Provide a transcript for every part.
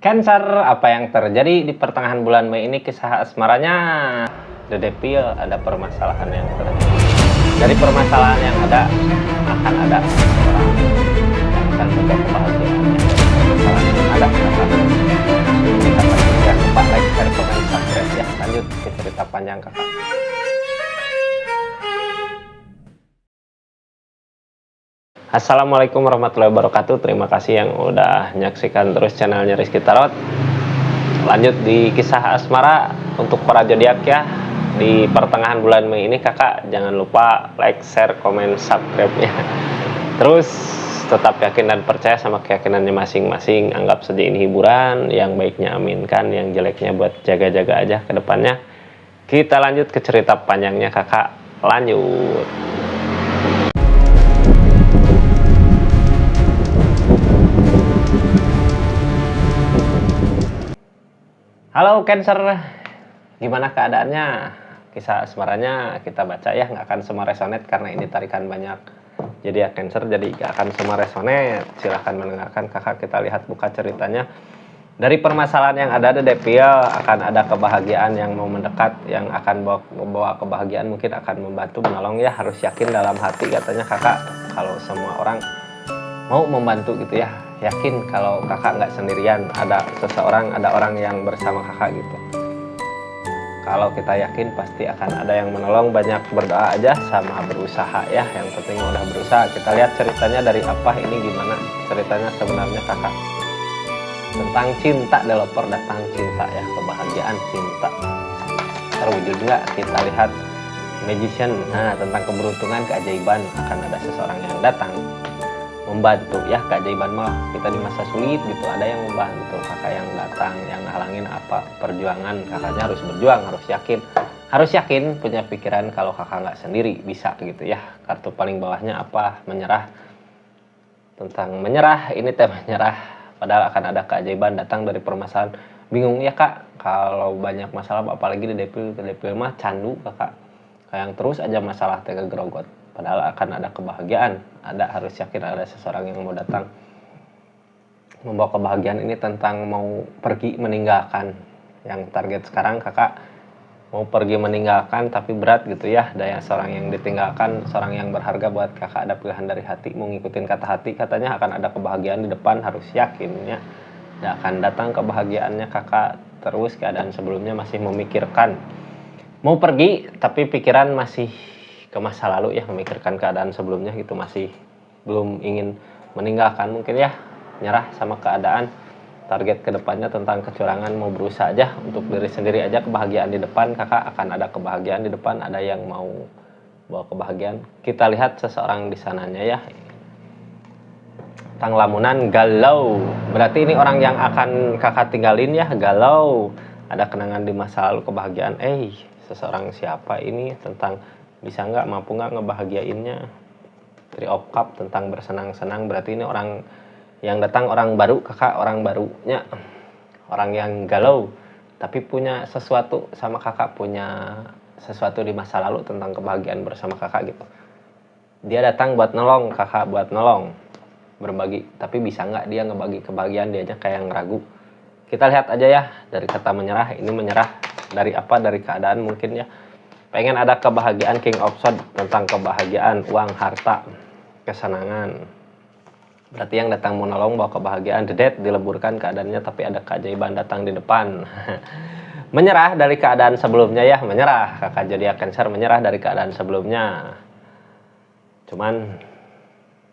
Cancer, apa yang terjadi di pertengahan bulan Mei ini kisah asmaranya? The Devil, ada permasalahan yang terjadi. Dari permasalahan yang ada akan ada orang yang akan mencoba kebahagiaannya. Permasalahan yang ada akan melihat yang lupa like, share, komen, subscribe ya. Lanjut ke cerita panjang kakak. Assalamualaikum warahmatullahi wabarakatuh. Terima kasih yang udah menyaksikan terus channelnya Rizky Tarot. Lanjut di kisah asmara untuk para zodiak ya. Di pertengahan bulan Mei ini kakak jangan lupa like, share, komen, subscribe ya. Terus tetap yakin dan percaya sama keyakinannya masing-masing. Anggap saja ini hiburan. Yang baiknya aminkan, yang jeleknya buat jaga-jaga aja ke depannya. Kita lanjut ke cerita panjangnya kakak. Lanjut. Halo Cancer, gimana keadaannya? Kisah asmaranya kita baca ya, nggak akan semua resonate karena ini tarikan banyak. Jadi ya Cancer, jadi nggak akan semua resonate. Silahkan mendengarkan kakak, kita lihat buka ceritanya. Dari permasalahan yang ada, The Devil akan ada kebahagiaan yang mau mendekat, yang akan membawa kebahagiaan, mungkin akan membantu, menolong ya. Harus yakin dalam hati katanya kakak, kalau semua orang mau membantu gitu ya, yakin kalau kakak nggak sendirian, ada seseorang, ada orang yang bersama kakak gitu. Kalau kita yakin pasti akan ada yang menolong. Banyak berdoa aja sama berusaha ya, yang penting udah berusaha. Kita lihat ceritanya dari apa ini, gimana ceritanya sebenarnya kakak. Tentang cinta, developer datang cinta ya, kebahagiaan cinta terwujud nggak? Kita lihat Magician. Nah, tentang keberuntungan, keajaiban, akan ada seseorang yang datang membantu ya. Keajaiban mah kita di masa sulit gitu, ada yang membantu kakak, yang datang, yang ngalangin apa perjuangan kakaknya. Harus berjuang, harus yakin punya pikiran kalau kakak nggak sendiri, bisa gitu ya. Kartu paling bawahnya apa? Menyerah. Tentang menyerah, ini tema menyerah, padahal akan ada keajaiban datang dari permasalahan. Bingung ya kak, kalau banyak masalah, apalagi di Devil mah candu kakak, kayak yang terus aja masalah tega gerogot. Padahal akan ada kebahagiaan, harus yakin ada seseorang yang mau datang membawa kebahagiaan. Ini tentang mau pergi meninggalkan, yang target sekarang kakak mau pergi meninggalkan tapi berat gitu ya. Ada seorang yang ditinggalkan, seorang yang berharga buat kakak. Ada pilihan dari hati, mau ngikutin kata hati, katanya akan ada kebahagiaan di depan. Harus yakin ya, akan datang kebahagiaannya kakak. Terus keadaan sebelumnya masih memikirkan mau pergi, tapi pikiran masih ke masa lalu ya, memikirkan keadaan sebelumnya gitu, masih belum ingin meninggalkan mungkin ya, nyerah sama keadaan. Target kedepannya tentang kecurangan, mau berusaha aja untuk diri sendiri aja. Kebahagiaan di depan kakak, akan ada kebahagiaan di depan, ada yang mau bawa kebahagiaan. Kita lihat seseorang di sananya ya, tang lamunan galau, berarti ini orang yang akan kakak tinggalin ya, galau. Ada kenangan di masa lalu, kebahagiaan. Seseorang siapa ini? Tentang bisa nggak, mampu nggak ngebahagiainnya. Three of Cup, tentang bersenang-senang, berarti ini orang yang datang, orang baru kakak, orang barunya, orang yang galau tapi punya sesuatu sama kakak, punya sesuatu di masa lalu tentang kebahagiaan bersama kakak gitu. Dia datang buat nolong kakak, buat nolong, berbagi, tapi bisa nggak dia ngebagi kebahagiaan, dianya kayak yang ragu. Kita lihat aja ya dari kata menyerah. Ini menyerah dari apa? Dari keadaan mungkin ya. Pengen ada kebahagiaan, King of Swords, tentang kebahagiaan, uang, harta, kesenangan. Berarti yang datang menolong bawa kebahagiaan. The Death, dileburkan keadaannya tapi ada keajaiban datang di depan. Menyerah dari keadaan sebelumnya ya, menyerah. Kakak zodiak Cancer menyerah dari keadaan sebelumnya. Cuman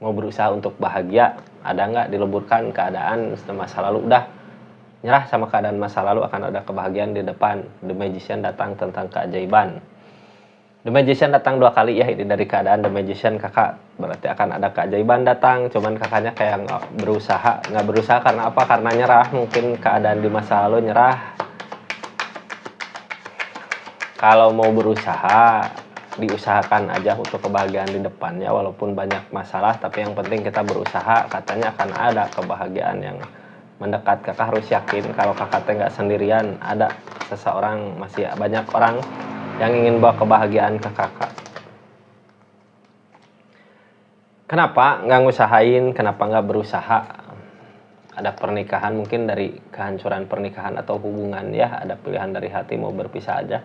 mau berusaha untuk bahagia, ada nggak? Dileburkan keadaan masa lalu, udah nyerah sama keadaan masa lalu, akan ada kebahagiaan di depan. The Magician datang tentang keajaiban. The Magician datang 2 kali ya, ini dari keadaan The Magician kakak, berarti akan ada keajaiban datang. Cuman kakaknya kayak nggak berusaha karena apa? Karena nyerah, mungkin keadaan di masa lalu nyerah. Kalau mau berusaha, diusahakan aja untuk kebahagiaan di depannya, walaupun banyak masalah, tapi yang penting kita berusaha, katanya akan ada kebahagiaan yang mendekat. Kakak harus yakin kalau kakaknya nggak sendirian, ada seseorang, masih banyak orang yang ingin bawa kebahagiaan ke kakak. Kenapa nggak ngusahain? Kenapa nggak berusaha? ada pernikahan, mungkin dari kehancuran pernikahan atau hubungan ya, ada pilihan dari hati mau berpisah aja.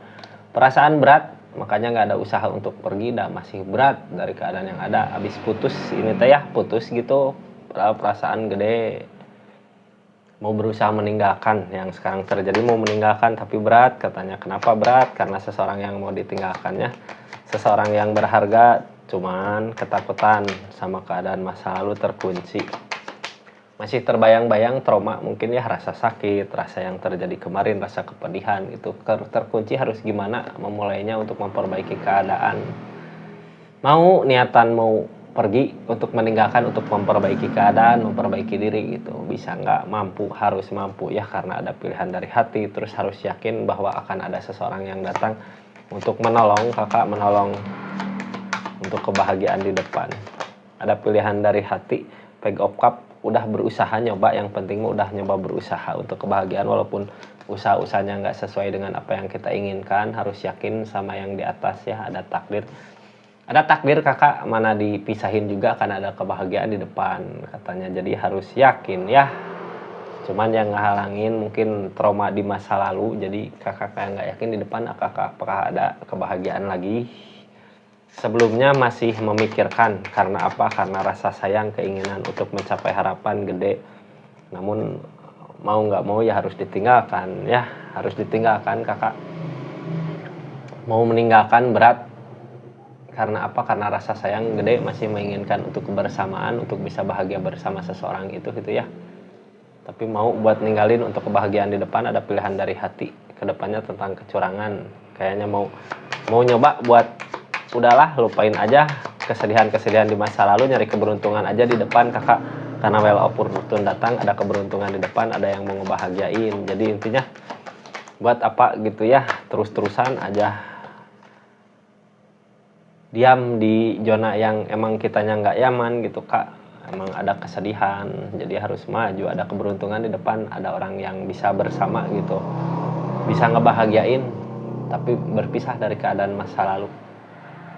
Perasaan berat, makanya nggak ada usaha untuk pergi, dah masih berat dari keadaan yang ada. Habis putus ini teh ya, putus gitu, perasaan gede. Mau berusaha meninggalkan yang sekarang terjadi, mau meninggalkan tapi berat katanya. Kenapa berat? Karena seseorang yang mau ditinggalkannya, seseorang yang berharga, cuman ketakutan sama keadaan masa lalu terkunci. Masih terbayang-bayang trauma mungkin ya, rasa sakit, rasa yang terjadi kemarin, rasa kepedihan itu terkunci. Harus gimana memulainya untuk memperbaiki keadaan. Mau niatan mau pergi untuk meninggalkan, untuk memperbaiki keadaan, memperbaiki diri gitu. Bisa nggak? Mampu, harus mampu ya, karena ada pilihan dari hati. Terus harus yakin bahwa akan ada seseorang yang datang untuk menolong kakak, menolong untuk kebahagiaan di depan. Ada pilihan dari hati, peg up cup, udah berusaha nyoba, yang penting udah nyoba berusaha untuk kebahagiaan. Walaupun usaha-usahanya nggak sesuai dengan apa yang kita inginkan, harus yakin sama yang di atas ya, ada takdir. Ada takdir kakak, mana dipisahin juga akan ada kebahagiaan di depan katanya. Jadi harus yakin ya. Cuman yang ngehalangin mungkin trauma di masa lalu, jadi kakak kayak nggak yakin di depan apakah ada kebahagiaan lagi. Sebelumnya masih memikirkan, karena apa? Karena rasa sayang, keinginan untuk mencapai harapan gede. Namun mau nggak mau ya harus ditinggalkan ya, harus ditinggalkan kakak. Mau meninggalkan berat. Karena apa? Karena rasa sayang gede, masih menginginkan untuk kebersamaan, untuk bisa bahagia bersama seseorang itu gitu ya. Tapi mau buat ninggalin untuk kebahagiaan di depan, ada pilihan dari hati. Kedepannya tentang kecurangan. Kayaknya mau nyoba buat udahlah, lupain aja kesedihan-kesedihan di masa lalu, nyari keberuntungan aja di depan kakak. Karena well opportune datang, ada keberuntungan di depan, ada yang mau ngebahagiain. Jadi intinya buat apa gitu ya, terus-terusan aja diam di zona yang emang kitanya nggak nyaman gitu kak. Emang ada kesedihan, jadi harus maju, ada keberuntungan di depan, ada orang yang bisa bersama gitu, bisa ngebahagiain, tapi berpisah dari keadaan masa lalu.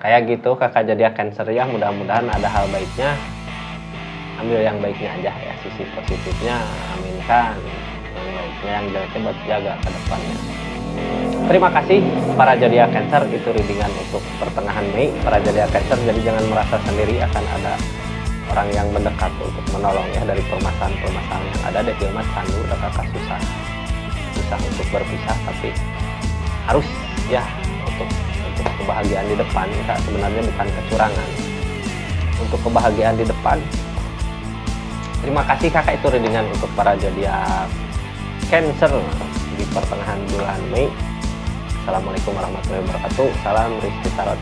Kayak gitu kakak jadi Cancer ya, mudah-mudahan ada hal baiknya. Ambil yang baiknya aja ya, sisi positifnya aminkan, yang baiknya, yang jeleknya buat jaga ke depannya. Terima kasih para zodiak Cancer, itu readingan untuk pertengahan Mei. Para zodiak Cancer, jadi jangan merasa sendiri, akan ada orang yang mendekat untuk menolong ya dari permasalahan-permasalahan yang ada. Ada Dilma Candu, udah kakak susah untuk berpisah, tapi harus ya untuk kebahagiaan di depan. Kak, sebenarnya bukan kecurangan, untuk kebahagiaan di depan. Terima kasih kakak, itu readingan untuk para zodiak Cancer di pertengahan bulan Mei. Assalamualaikum warahmatullahi wabarakatuh. Salam Rizky Tarot.